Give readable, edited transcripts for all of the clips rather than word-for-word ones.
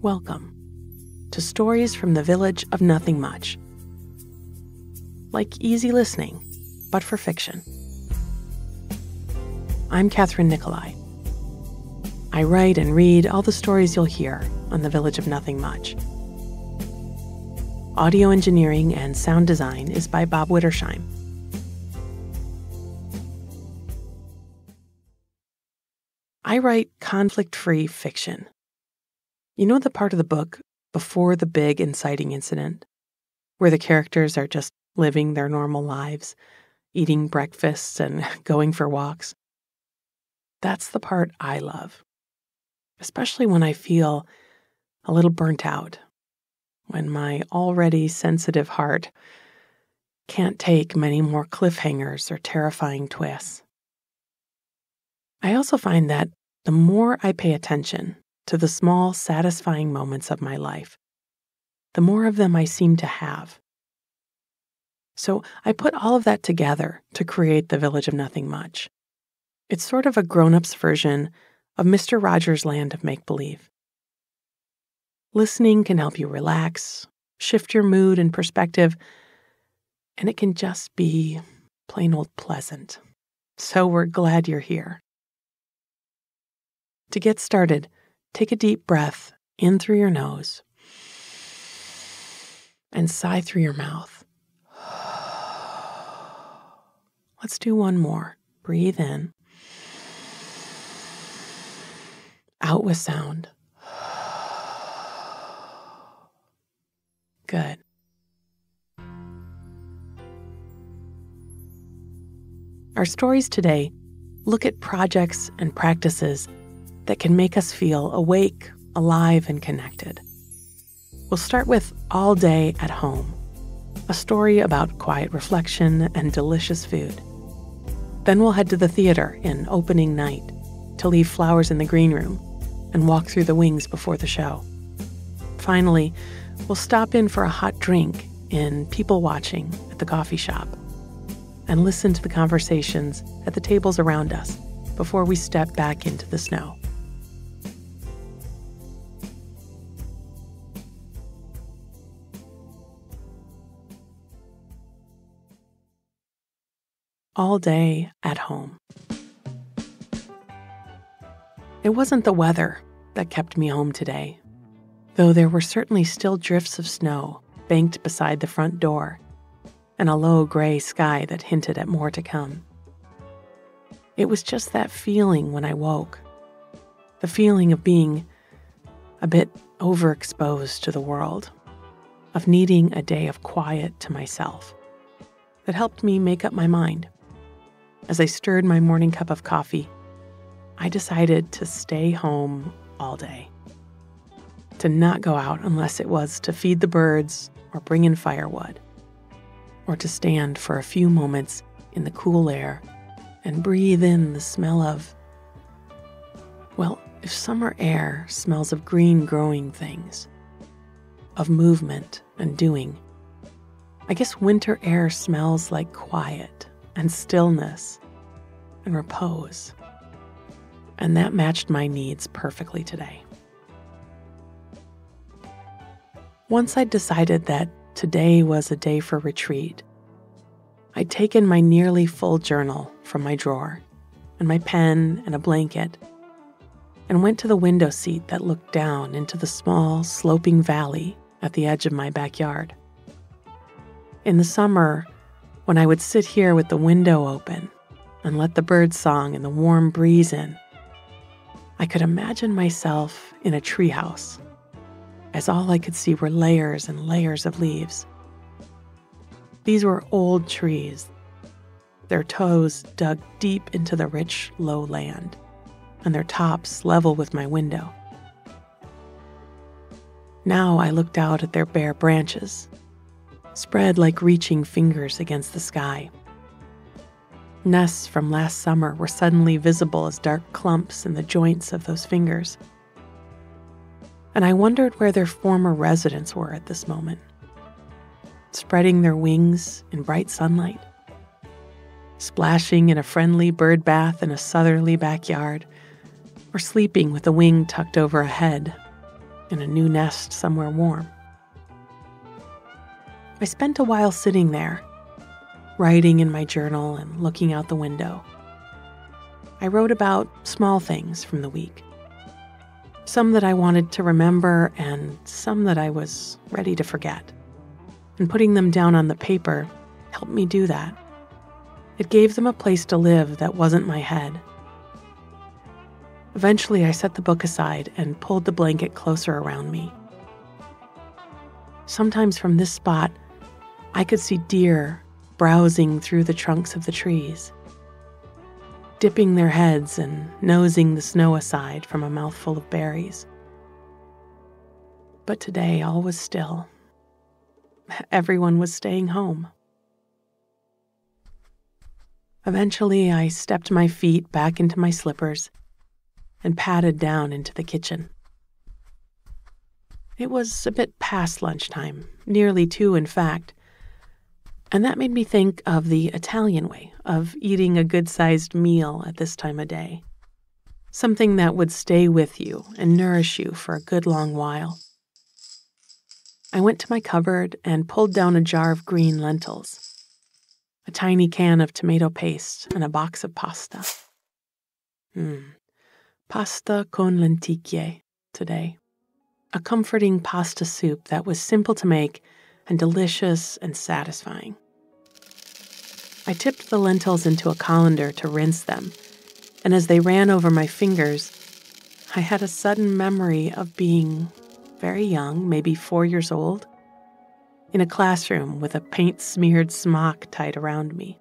Welcome to Stories from the Village of Nothing Much. Like easy listening, but for fiction. I'm Kathryn Nicolai. I write and read all the stories you'll hear on the Village of Nothing Much. Audio engineering and sound design is by Bob Wittersheim. I write conflict-free fiction. You know the part of the book before the big inciting incident, where the characters are just living their normal lives, eating breakfasts and going for walks? That's the part I love, especially when I feel a little burnt out, when my already sensitive heart can't take many more cliffhangers or terrifying twists. I also find that the more I pay attention to the small, satisfying moments of my life, the more of them I seem to have. So I put all of that together to create the Village of Nothing Much. It's sort of a grown-up's version of Mr. Rogers' Land of Make-Believe. Listening can help you relax, shift your mood and perspective, and it can just be plain old pleasant. So we're glad you're here. To get started, take a deep breath in through your nose and sigh through your mouth. Let's do one more. Breathe in. Out with sound. Good. Our stories today look at projects and practices that can make us feel awake, alive, and connected. We'll start with All Day at Home, a story about quiet reflection and delicious food. Then we'll head to the theater in opening night to leave flowers in the green room and walk through the wings before the show. Finally, we'll stop in for a hot drink in People Watching at the coffee shop and listen to the conversations at the tables around us before we step back into the snow. All Day at Home. It wasn't the weather that kept me home today, though there were certainly still drifts of snow banked beside the front door and a low gray sky that hinted at more to come. It was just that feeling when I woke, the feeling of being a bit overexposed to the world, of needing a day of quiet to myself, that helped me make up my mind. As I stirred my morning cup of coffee, I decided to stay home all day, to not go out unless it was to feed the birds or bring in firewood, or to stand for a few moments in the cool air and breathe in the smell of, well, if summer air smells of green growing things, of movement and doing, I guess winter air smells like quiet and stillness and repose. And that matched my needs perfectly today. Once I'd decided that today was a day for retreat, I'd taken my nearly full journal from my drawer and my pen and a blanket and went to the window seat that looked down into the small, sloping valley at the edge of my backyard. In the summer, when I would sit here with the window open and let the bird song and the warm breeze in, I could imagine myself in a treehouse, as all I could see were layers and layers of leaves. These were old trees, their toes dug deep into the rich, low land, and their tops level with my window. Now I looked out at their bare branches, spread like reaching fingers against the sky. Nests from last summer were suddenly visible as dark clumps in the joints of those fingers. And I wondered where their former residents were at this moment, spreading their wings in bright sunlight, splashing in a friendly bird bath in a southerly backyard, or sleeping with a wing tucked over a head, in a new nest somewhere warm. I spent a while sitting there, writing in my journal and looking out the window. I wrote about small things from the week. Some that I wanted to remember and some that I was ready to forget. And putting them down on the paper helped me do that. It gave them a place to live that wasn't my head. Eventually, I set the book aside and pulled the blanket closer around me. Sometimes from this spot, I could see deer browsing through the trunks of the trees, dipping their heads and nosing the snow aside from a mouthful of berries. But today, all was still. Everyone was staying home. Eventually, I stepped my feet back into my slippers and padded down into the kitchen. It was a bit past lunchtime, nearly 2 in fact, and that made me think of the Italian way of eating a good-sized meal at this time of day, something that would stay with you and nourish you for a good long while. I went to my cupboard and pulled down a jar of green lentils, a tiny can of tomato paste, and a box of pasta. Pasta con lenticchie today. A comforting pasta soup that was simple to make and delicious and satisfying. I tipped the lentils into a colander to rinse them, and as they ran over my fingers, I had a sudden memory of being very young, maybe 4 years old, in a classroom with a paint-smeared smock tied around me.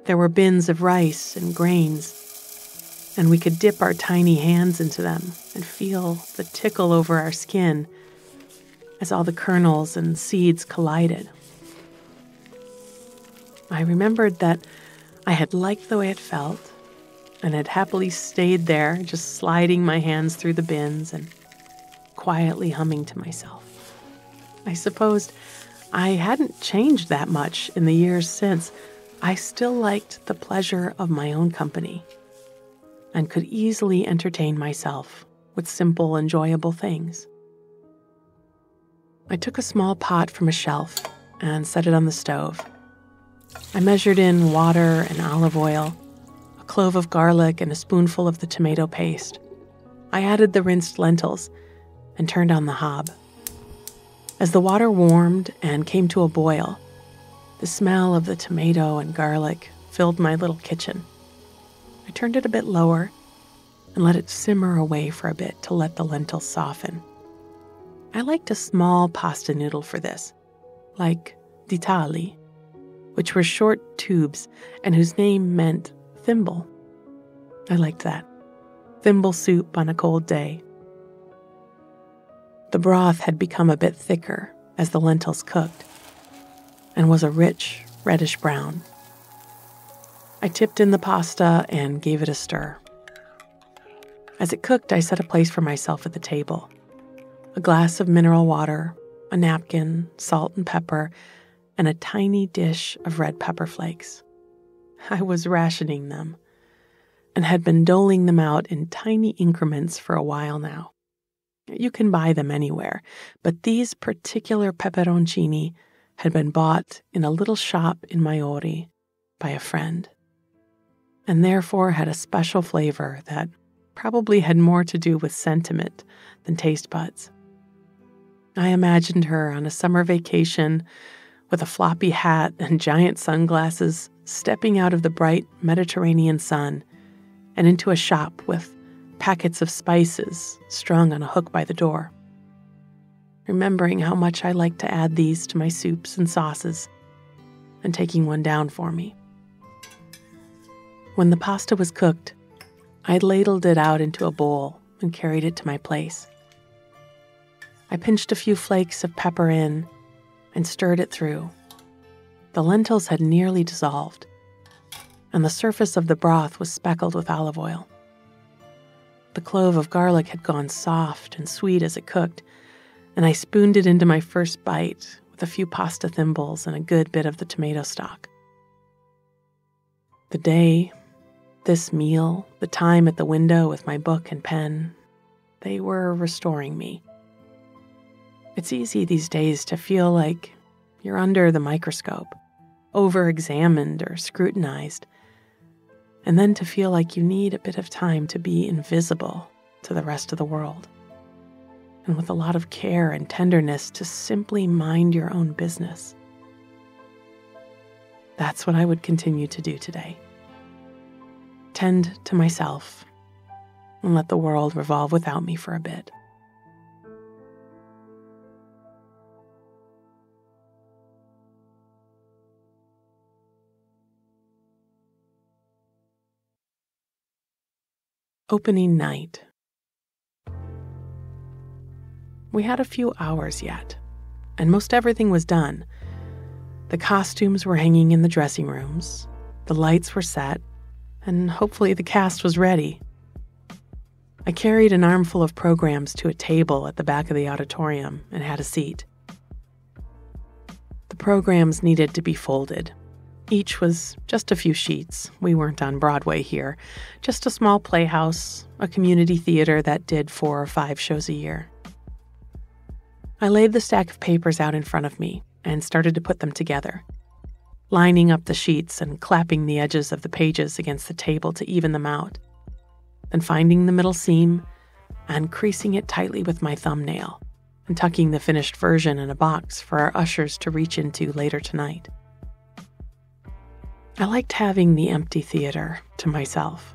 There were bins of rice and grains, and we could dip our tiny hands into them and feel the tickle over our skin as all the kernels and seeds collided. I remembered that I had liked the way it felt and had happily stayed there, just sliding my hands through the bins and quietly humming to myself. I supposed I hadn't changed that much in the years since. I still liked the pleasure of my own company and could easily entertain myself with simple, enjoyable things. I took a small pot from a shelf and set it on the stove. I measured in water and olive oil, a clove of garlic, and a spoonful of the tomato paste. I added the rinsed lentils and turned on the hob. As the water warmed and came to a boil, the smell of the tomato and garlic filled my little kitchen. I turned it a bit lower and let it simmer away for a bit to let the lentils soften. I liked a small pasta noodle for this, like ditali, which were short tubes and whose name meant thimble. I liked that. Thimble soup on a cold day. The broth had become a bit thicker as the lentils cooked and was a rich, reddish brown. I tipped in the pasta and gave it a stir. As it cooked, I set a place for myself at the table. A glass of mineral water, a napkin, salt and pepper, and a tiny dish of red pepper flakes. I was rationing them and had been doling them out in tiny increments for a while now. You can buy them anywhere, but these particular peperoncini had been bought in a little shop in Maiori by a friend, and therefore had a special flavor that probably had more to do with sentiment than taste buds. I imagined her on a summer vacation with a floppy hat and giant sunglasses, stepping out of the bright Mediterranean sun and into a shop with packets of spices strung on a hook by the door. Remembering how much I liked to add these to my soups and sauces, and taking one down for me. When the pasta was cooked, I ladled it out into a bowl and carried it to my place. I pinched a few flakes of pepper in and stirred it through. The lentils had nearly dissolved, and the surface of the broth was speckled with olive oil. The clove of garlic had gone soft and sweet as it cooked, and I spooned it into my first bite with a few pasta thimbles and a good bit of the tomato stock. The day, this meal, the time at the window with my book and pen, they were restoring me. It's easy these days to feel like you're under the microscope, over-examined or scrutinized, and then to feel like you need a bit of time to be invisible to the rest of the world, and with a lot of care and tenderness to simply mind your own business. That's what I would continue to do today. Tend to myself and let the world revolve without me for a bit. Opening night. We had a few hours yet, and most everything was done. The costumes were hanging in the dressing rooms, the lights were set, and hopefully the cast was ready. I carried an armful of programs to a table at the back of the auditorium and had a seat. The programs needed to be folded. Each was just a few sheets. We weren't on Broadway here. Just a small playhouse, a community theater that did 4 or 5 shows a year. I laid the stack of papers out in front of me and started to put them together, lining up the sheets and clapping the edges of the pages against the table to even them out, then finding the middle seam and creasing it tightly with my thumbnail and tucking the finished version in a box for our ushers to reach into later tonight. I liked having the empty theater to myself.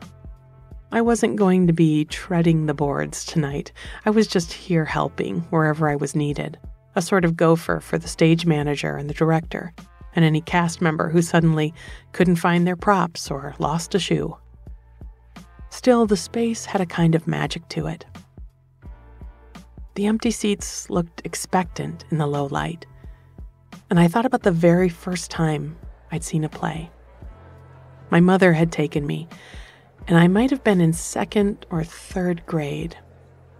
I wasn't going to be treading the boards tonight. I was just here helping wherever I was needed, a sort of gopher for the stage manager and the director, and any cast member who suddenly couldn't find their props or lost a shoe. Still, the space had a kind of magic to it. The empty seats looked expectant in the low light, and I thought about the very first time I'd seen a play. My mother had taken me, and I might have been in 2nd or 3rd grade.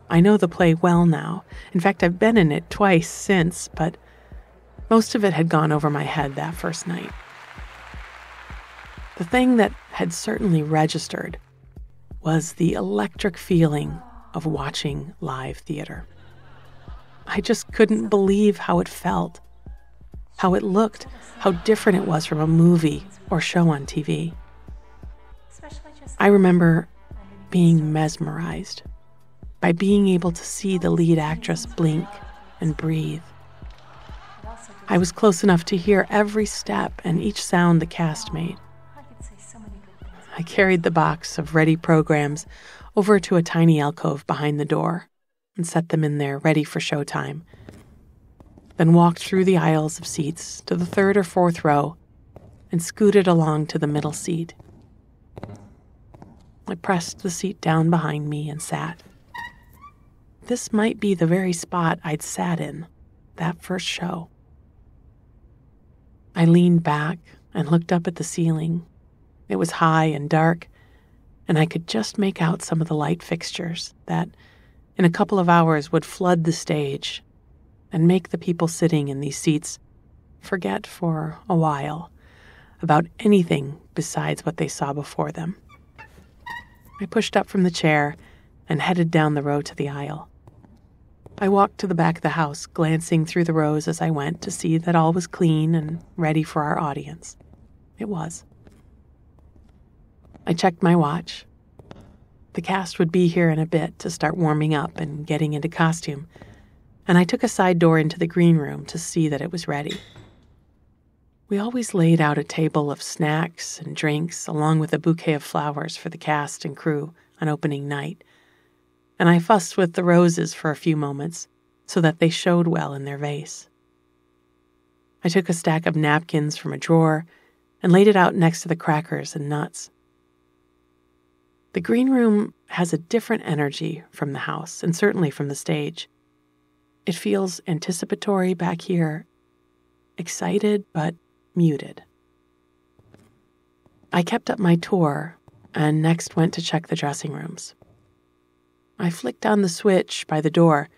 I know the play well now. In fact, I've been in it twice since, but most of it had gone over my head that first night. The thing that had certainly registered was the electric feeling of watching live theater. I just couldn't believe how it felt, how it looked, how different it was from a movie or show on TV. I remember being mesmerized by being able to see the lead actress blink and breathe. I was close enough to hear every step and each sound the cast made. I carried the box of ready programs over to a tiny alcove behind the door and set them in there ready for showtime, then walked through the aisles of seats to the 3rd or 4th row and scooted along to the middle seat. I pressed the seat down behind me and sat. This might be the very spot I'd sat in that first show. I leaned back and looked up at the ceiling. It was high and dark, and I could just make out some of the light fixtures that, in a couple of hours, would flood the stage and make the people sitting in these seats forget for a while about anything besides what they saw before them. I pushed up from the chair and headed down the row to the aisle. I walked to the back of the house, glancing through the rows as I went to see that all was clean and ready for our audience. It was. I checked my watch. The cast would be here in a bit to start warming up and getting into costume, and I took a side door into the green room to see that it was ready. We always laid out a table of snacks and drinks along with a bouquet of flowers for the cast and crew on opening night, and I fussed with the roses for a few moments so that they showed well in their vase. I took a stack of napkins from a drawer and laid it out next to the crackers and nuts. The green room has a different energy from the house and certainly from the stage. It feels anticipatory back here, excited but muted. I kept up my tour and next went to check the dressing rooms. I flicked on the switch by the door,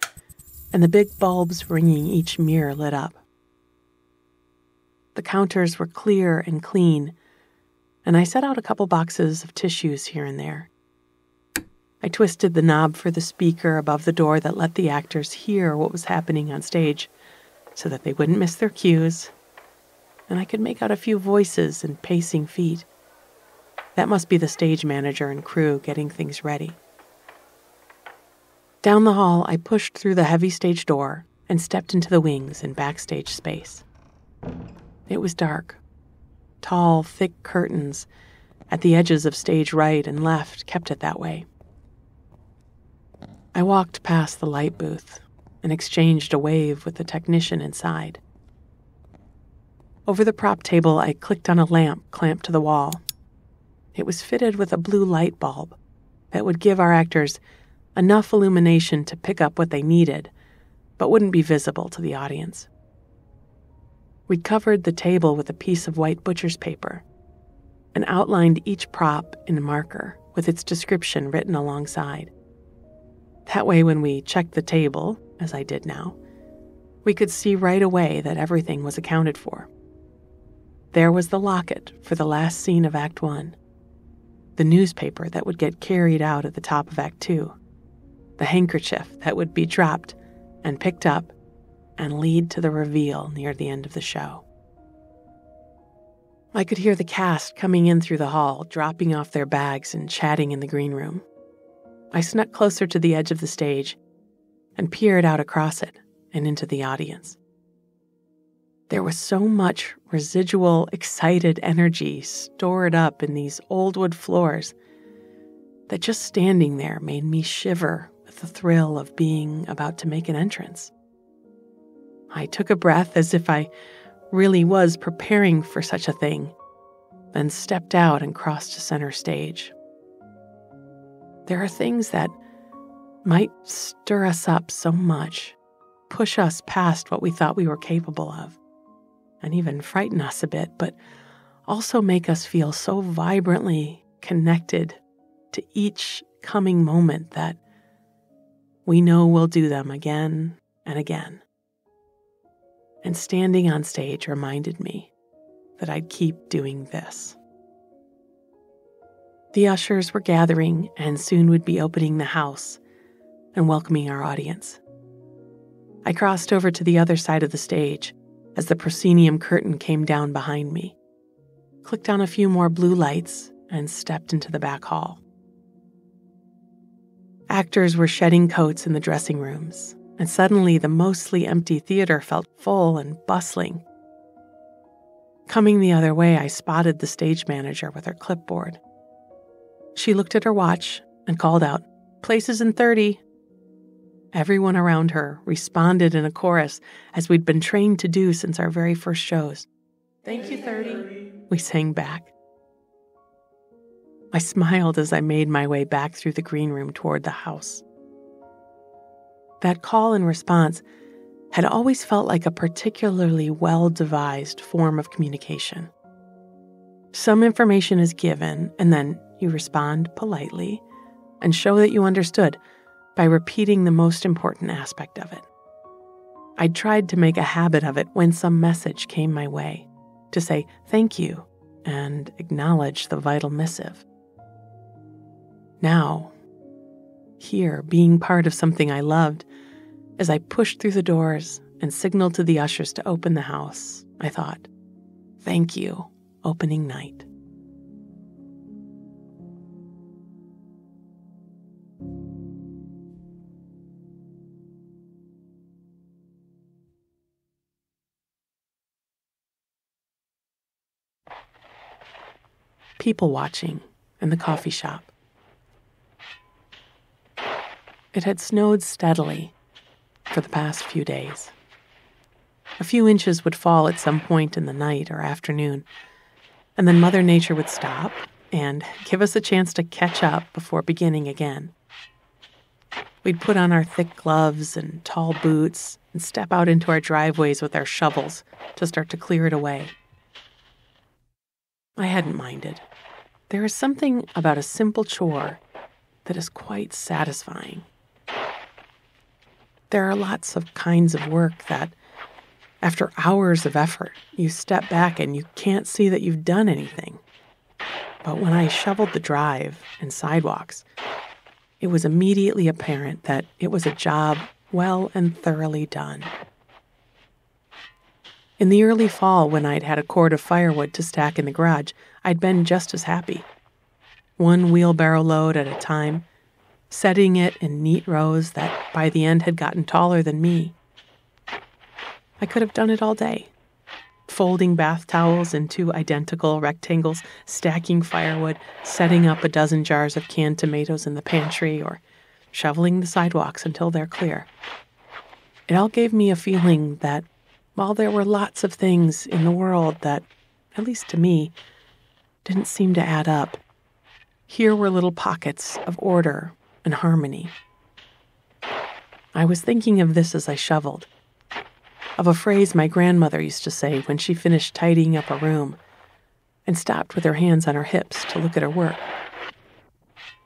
and the big bulbs ringing each mirror lit up. The counters were clear and clean, and I set out a couple boxes of tissues here and there. I twisted the knob for the speaker above the door that let the actors hear what was happening on stage so that they wouldn't miss their cues, and I could make out a few voices and pacing feet. That must be the stage manager and crew getting things ready. Down the hall, I pushed through the heavy stage door and stepped into the wings and backstage space. It was dark. Tall, thick curtains at the edges of stage right and left kept it that way. I walked past the light booth and exchanged a wave with the technician inside. Over the prop table, I clicked on a lamp clamped to the wall. It was fitted with a blue light bulb that would give our actors enough illumination to pick up what they needed, but wouldn't be visible to the audience. We'd covered the table with a piece of white butcher's paper and outlined each prop in a marker with its description written alongside. That way, when we checked the table, as I did now, we could see right away that everything was accounted for. There was the locket for the last scene of Act 1, the newspaper that would get carried out at the top of Act 2, the handkerchief that would be dropped and picked up and lead to the reveal near the end of the show. I could hear the cast coming in through the hall, dropping off their bags and chatting in the green room. I snuck closer to the edge of the stage and peered out across it and into the audience. There was so much residual, excited energy stored up in these old wood floors that just standing there made me shiver with the thrill of being about to make an entrance. I took a breath as if I really was preparing for such a thing, then stepped out and crossed to center stage. There are things that might stir us up so much, push us past what we thought we were capable of, and even frighten us a bit, but also make us feel so vibrantly connected to each coming moment that we know we'll do them again and again. And standing on stage reminded me that I'd keep doing this. The ushers were gathering and soon would be opening the house and welcoming our audience. I crossed over to the other side of the stage as the proscenium curtain came down behind me, clicked on a few more blue lights, and stepped into the back hall. Actors were shedding coats in the dressing rooms, and suddenly the mostly empty theater felt full and bustling. Coming the other way, I spotted the stage manager with her clipboard. She looked at her watch and called out, "Places in 30. Everyone around her responded in a chorus, as we'd been trained to do since our very first shows. "Thank you, 30, we sang back. I smiled as I made my way back through the green room toward the house. That call and response had always felt like a particularly well-devised form of communication. Some information is given, and then you respond politely and show that you understood by repeating the most important aspect of it. I tried to make a habit of it when some message came my way, to say thank you and acknowledge the vital missive. Now, here, being part of something I loved, as I pushed through the doors and signaled to the ushers to open the house, I thought, thank you, opening night. People watching in the coffee shop. It had snowed steadily for the past few days. A few inches would fall at some point in the night or afternoon, and then Mother Nature would stop and give us a chance to catch up before beginning again. We'd put on our thick gloves and tall boots and step out into our driveways with our shovels to start to clear it away. I hadn't minded. There is something about a simple chore that is quite satisfying. There are lots of kinds of work that, after hours of effort, you step back and you can't see that you've done anything. But when I shoveled the drive and sidewalks, it was immediately apparent that it was a job well and thoroughly done. In the early fall, when I'd had a cord of firewood to stack in the garage, I'd been just as happy. One wheelbarrow load at a time, setting it in neat rows that by the end had gotten taller than me. I could have done it all day. Folding bath towels into identical rectangles, stacking firewood, setting up a dozen jars of canned tomatoes in the pantry, or shoveling the sidewalks until they're clear. It all gave me a feeling that while there were lots of things in the world that, at least to me, didn't seem to add up, here were little pockets of order and harmony. I was thinking of this as I shoveled, of a phrase my grandmother used to say when she finished tidying up a room and stopped with her hands on her hips to look at her work.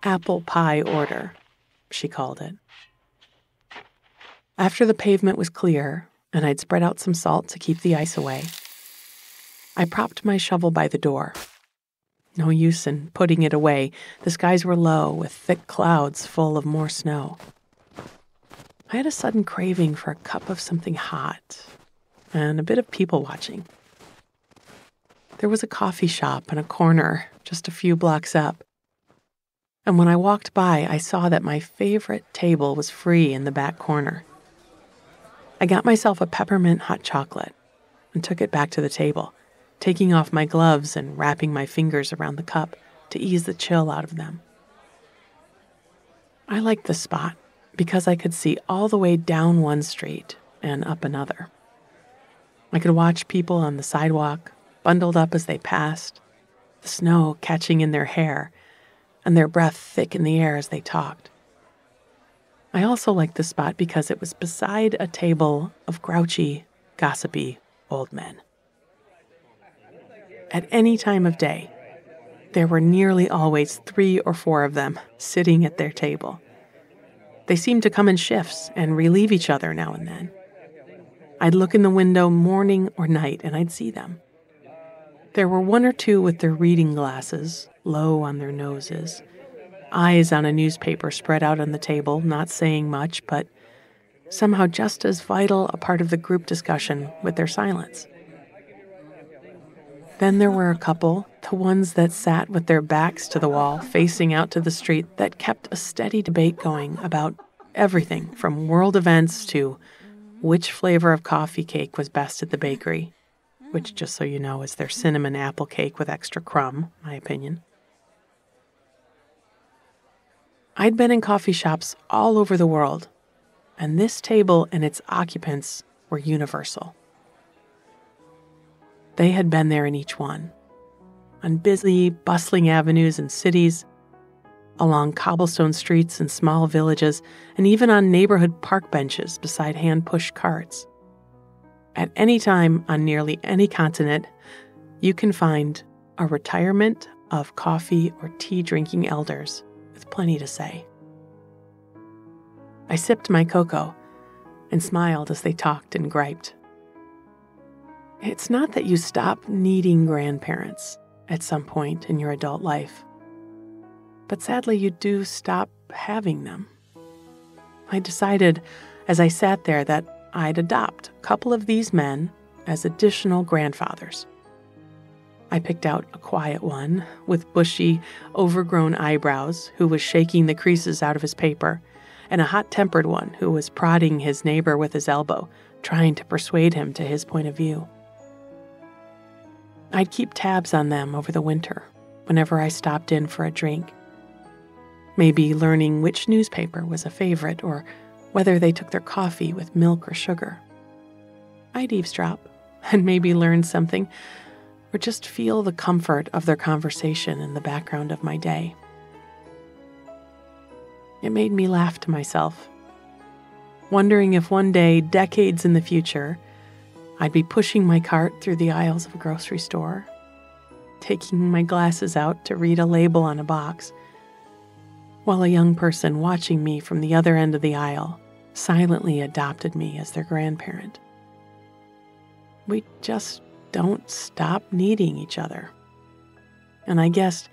Apple pie order, she called it. After the pavement was clear and I'd spread out some salt to keep the ice away, I propped my shovel by the door. No use in putting it away. The skies were low with thick clouds full of more snow. I had a sudden craving for a cup of something hot and a bit of people watching. There was a coffee shop in a corner just a few blocks up. And when I walked by, I saw that my favorite table was free in the back corner. I got myself a peppermint hot chocolate and took it back to the table, taking off my gloves and wrapping my fingers around the cup to ease the chill out of them. I liked the spot because I could see all the way down one street and up another. I could watch people on the sidewalk, bundled up as they passed, the snow catching in their hair, and their breath thick in the air as they talked. I also liked the spot because it was beside a table of grouchy, gossipy old men. At any time of day, there were nearly always 3 or 4 of them sitting at their table. They seemed to come in shifts and relieve each other now and then. I'd look in the window morning or night and I'd see them. There were 1 or 2 with their reading glasses low on their noses, eyes on a newspaper spread out on the table, not saying much, but somehow just as vital a part of the group discussion with their silence. Then there were a couple, the ones that sat with their backs to the wall, facing out to the street, that kept a steady debate going about everything from world events to which flavor of coffee cake was best at the bakery, which, just so you know, is their cinnamon apple cake with extra crumb, my opinion. I'd been in coffee shops all over the world, and this table and its occupants were universal. They had been there in each one, on busy, bustling avenues in cities, along cobblestone streets in small villages, and even on neighborhood park benches beside hand-pushed carts. At any time on nearly any continent, you can find a retirement of coffee or tea-drinking elders with plenty to say. I sipped my cocoa and smiled as they talked and griped. It's not that you stop needing grandparents at some point in your adult life, but sadly you do stop having them. I decided as I sat there that I'd adopt a couple of these men as additional grandfathers. I picked out a quiet one with bushy, overgrown eyebrows who was shaking the creases out of his paper, and a hot-tempered one who was prodding his neighbor with his elbow, trying to persuade him to his point of view. I'd keep tabs on them over the winter whenever I stopped in for a drink. Maybe learning which newspaper was a favorite or whether they took their coffee with milk or sugar. I'd eavesdrop and maybe learn something or just feel the comfort of their conversation in the background of my day. It made me laugh to myself, wondering if one day, decades in the future, I'd be pushing my cart through the aisles of a grocery store, taking my glasses out to read a label on a box, while a young person watching me from the other end of the aisle silently adopted me as their grandparent. We just don't stop needing each other. And I guess,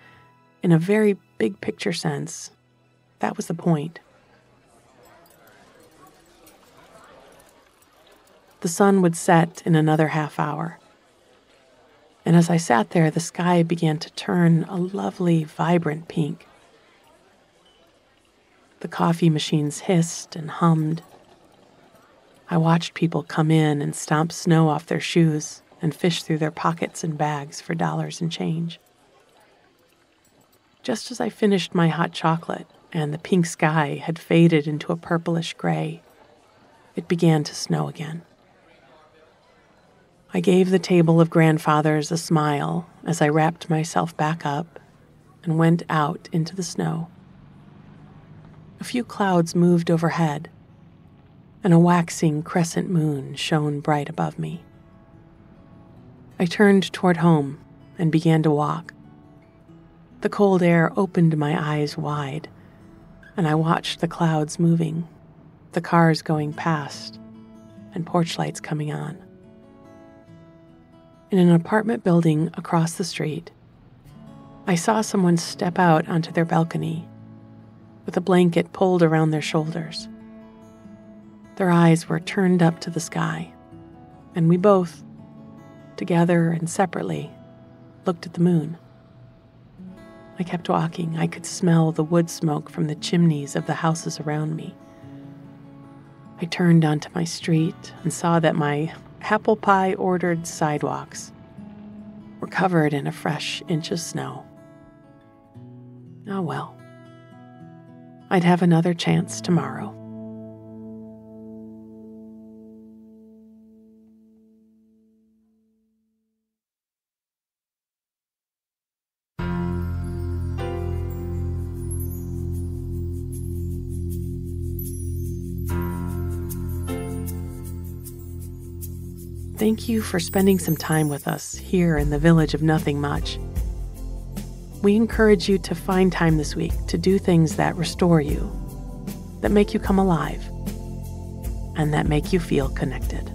in a very big picture sense, that was the point. The sun would set in another half hour, and as I sat there, the sky began to turn a lovely, vibrant pink. The coffee machines hissed and hummed. I watched people come in and stomp snow off their shoes and fish through their pockets and bags for dollars and change. Just as I finished my hot chocolate and the pink sky had faded into a purplish gray, it began to snow again. I gave the table of grandfathers a smile as I wrapped myself back up and went out into the snow. A few clouds moved overhead, and a waxing crescent moon shone bright above me. I turned toward home and began to walk. The cold air opened my eyes wide, and I watched the clouds moving, the cars going past, and porch lights coming on. In an apartment building across the street, I saw someone step out onto their balcony with a blanket pulled around their shoulders. Their eyes were turned up to the sky, and we both, together and separately, looked at the moon. I kept walking. I could smell the wood smoke from the chimneys of the houses around me. I turned onto my street and saw that my apple pie ordered sidewalks were covered in a fresh inch of snow. Oh well, I'd have another chance tomorrow. Thank you for spending some time with us here in the village of Nothing Much. We encourage you to find time this week to do things that restore you, that make you come alive, and that make you feel connected.